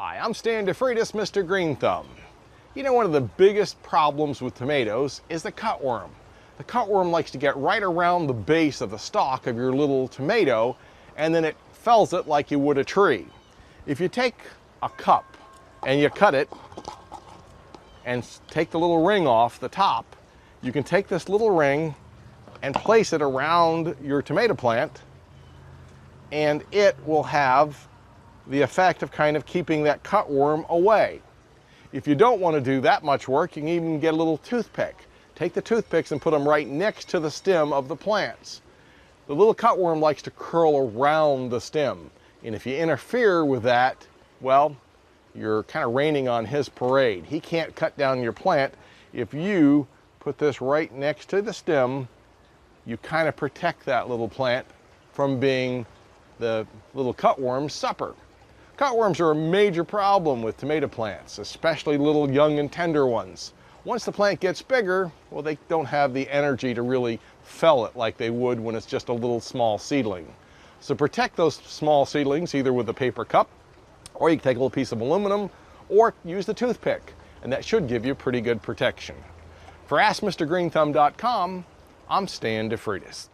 Hi, I'm Stan DeFreitas, Mr. Green Thumb. You know, one of the biggest problems with tomatoes is the cutworm. The cutworm likes to get right around the base of the stalk of your little tomato, and then it fells it like you would a tree. If you take a cup and you cut it and take the little ring off the top, you can take this little ring and place it around your tomato plant, and it will have the effect of kind of keeping that cutworm away. If you don't want to do that much work, you can even get a little toothpick. Take the toothpicks and put them right next to the stem of the plants. The little cutworm likes to curl around the stem, and if you interfere with that, well, you're kind of raining on his parade. He can't cut down your plant. If you put this right next to the stem, you kind of protect that little plant from being the little cutworm's supper. Cutworms are a major problem with tomato plants, especially little young and tender ones. Once the plant gets bigger, well, they don't have the energy to really fell it like they would when it's just a little small seedling. So protect those small seedlings either with a paper cup, or you can take a little piece of aluminum, or use the toothpick, and that should give you pretty good protection. For AskMrGreenThumb.com, I'm Stan DeFreitas.